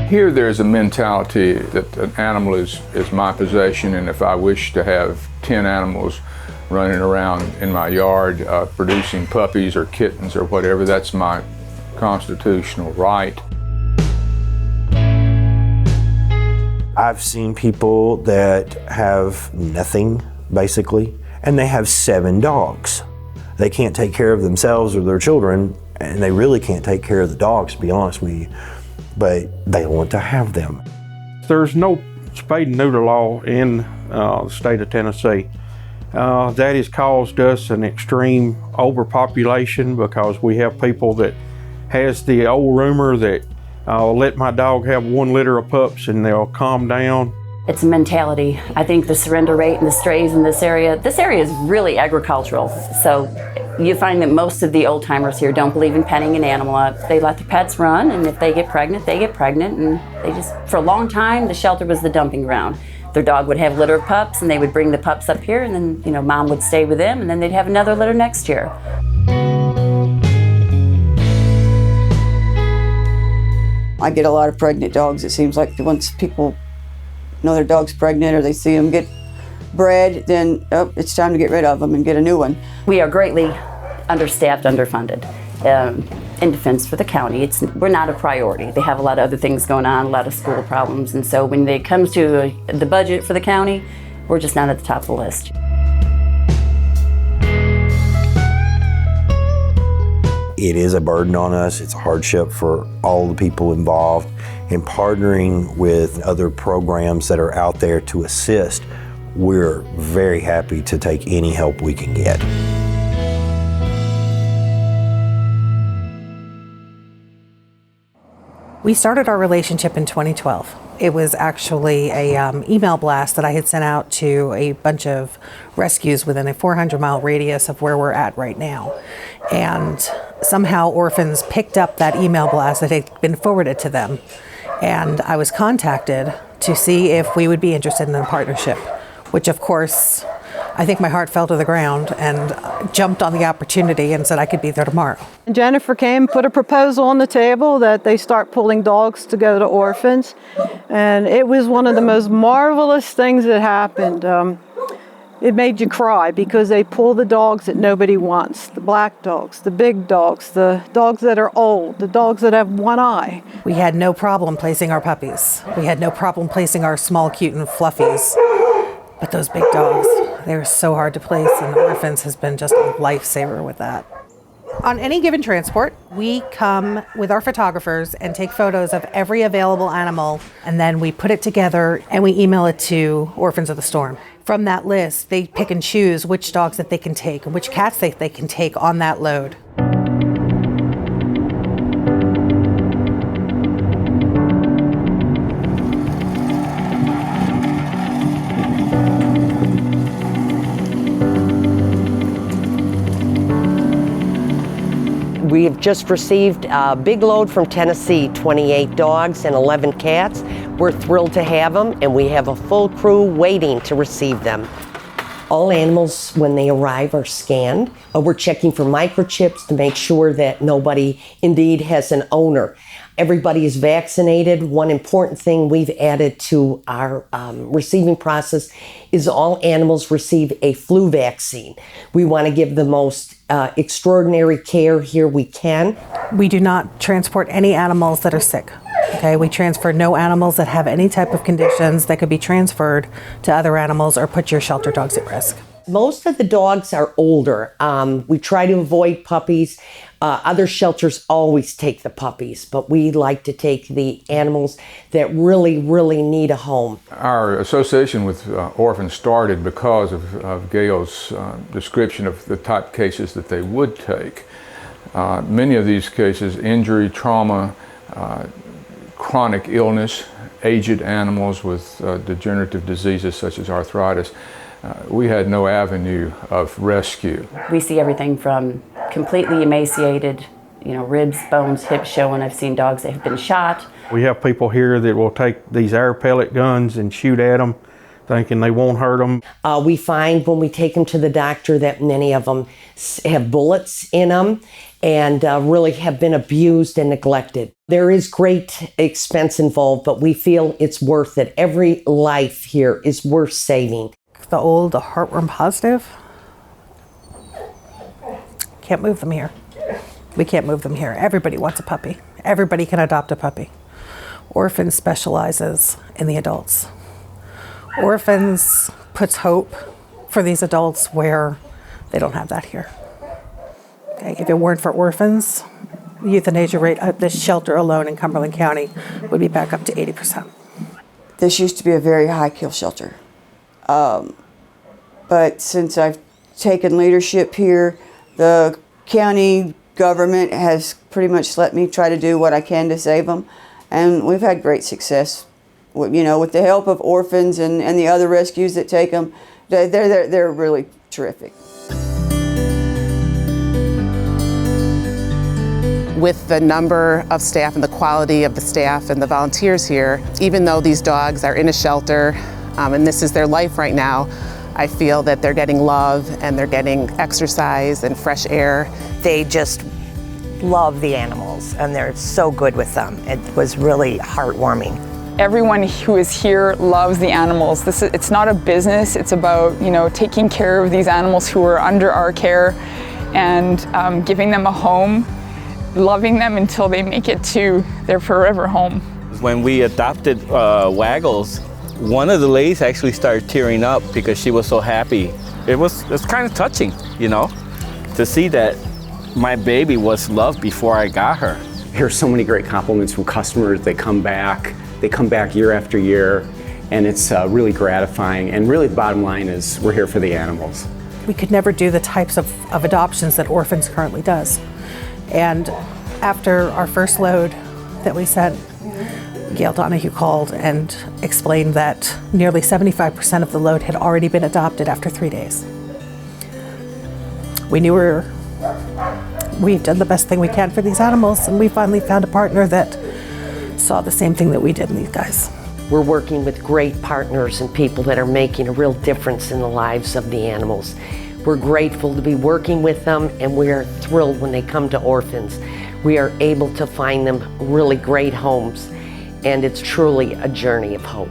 Here there's a mentality that an animal is my possession, and if I wish to have 10 animals running around in my yard producing puppies or kittens or whatever, that's my constitutional right. I've seen people that have nothing, basically, and they have 7 dogs. They can't take care of themselves or their children, and they really can't take care of the dogs, to be honest with you, but they want to have them. There's no spay and neuter law in the state of Tennessee. That has caused us an extreme overpopulation because we have people that has the old rumor that I'll let my dog have 1 litter of pups and they'll calm down. It's a mentality. I think the surrender rate and the strays in this area is really agricultural. So you find that most of the old timers here don't believe in petting an animal up. They let the pets run, and if they get pregnant, they get pregnant. And they just, for a long time, the shelter was the dumping ground. Their dog would have a litter of pups, and they would bring the pups up here, and then, mom would stay with them, and then they'd have another litter next year. I get a lot of pregnant dogs. It seems like once people know their dog's pregnant or they see them get bred, then it's time to get rid of them and get a new one. We are greatly understaffed, underfunded. In defense for the county, we're not a priority. They have a lot of other things going on, a lot of school problems, and so when it comes to the budget for the county, we're just not at the top of the list. It is a burden on us. It's a hardship for all the people involved. In partnering with other programs that are out there to assist, we're very happy to take any help we can get. We started our relationship in 2012. It was actually a email blast that I had sent out to a bunch of rescues within a 400-mile radius of where we're at right now. And somehow Orphans picked up that email blast that had been forwarded to them. And I was contacted to see if we would be interested in a partnership, which of course, I think my heart fell to the ground and jumped on the opportunity and said I could be there tomorrow. Jennifer came, put a proposal on the table that they start pulling dogs to go to Orphans. And it was one of the most marvelous things that happened. It made you cry because they pull the dogs that nobody wants, the black dogs, the big dogs, the dogs that are old, the dogs that have one eye. We had no problem placing our puppies. We had no problem placing our small, cute, and fluffies. But those big dogs, they were so hard to place, and Orphans has been just a lifesaver with that. On any given transport, we come with our photographers and take photos of every available animal, and then we put it together and we email it to Orphans of the Storm. From that list, they pick and choose which dogs that they can take and which cats they can take on that load. We have just received a big load from Tennessee, 28 dogs and 11 cats. We're thrilled to have them, and we have a full crew waiting to receive them. All animals, when they arrive, are scanned. We're checking for microchips to make sure that nobody indeed has an owner. Everybody is vaccinated. One important thing we've added to our receiving process is all animals receive a flu vaccine. We want to give the most extraordinary care here we can. We do not transport any animals that are sick. Okay, we transfer no animals that have any type of conditions that could be transferred to other animals or put your shelter dogs at risk. Most of the dogs are older. We try to avoid puppies. Other shelters always take the puppies, but we like to take the animals that really, really need a home. Our association with Orphans started because of Gail's description of the type cases that they would take. Many of these cases, injury, trauma, chronic illness, aged animals with degenerative diseases such as arthritis, we had no avenue of rescue. We see everything from completely emaciated, ribs, bones, hips showing. I've seen dogs that have been shot. We have people here that will take these air pellet guns and shoot at them thinking they won't hurt them. We find when we take them to the doctor that many of them have bullets in them and really have been abused and neglected. There is great expense involved, but we feel it's worth it. Every life here is worth saving. The old heartworm positive, can't move them here. We can't move them here. Everybody wants a puppy. Everybody can adopt a puppy. Orphans specializes in the adults. Orphans puts hope for these adults where they don't have that here. Okay, if it weren't for orphans, the euthanasia rate at this shelter alone in Cumberland County would be back up to 80%. This used to be a very high kill shelter. But since I've taken leadership here, the county government has pretty much let me try to do what I can to save them. And we've had great success. You know, with the help of Orphans and the other rescues that take them, they're really terrific. With the number of staff and the quality of the staff and the volunteers here, even though these dogs are in a shelter and this is their life right now, I feel that they're getting love and they're getting exercise and fresh air. They just love the animals and they're so good with them. It was really heartwarming. Everyone who is here loves the animals. It's not a business, it's about, you know, taking care of these animals who are under our care and giving them a home, loving them until they make it to their forever home. When we adopted Waggles, one of the ladies actually started tearing up because she was so happy. It was kind of touching, you know, to see that my baby was loved before I got her. I hear so many great compliments from customers. They come back year after year, and it's really gratifying. And really the bottom line is we're here for the animals. We could never do the types of adoptions that Orphans currently does. And after our first load that we sent, Gail Donahue called and explained that nearly 75% of the load had already been adopted after 3 days. We knew we've done the best thing we can for these animals, and we finally found a partner that saw the same thing that we did in these guys. We're working with great partners and people that are making a real difference in the lives of the animals. We're grateful to be working with them, and we are thrilled when they come to Orphans. We are able to find them really great homes, and it's truly a journey of hope.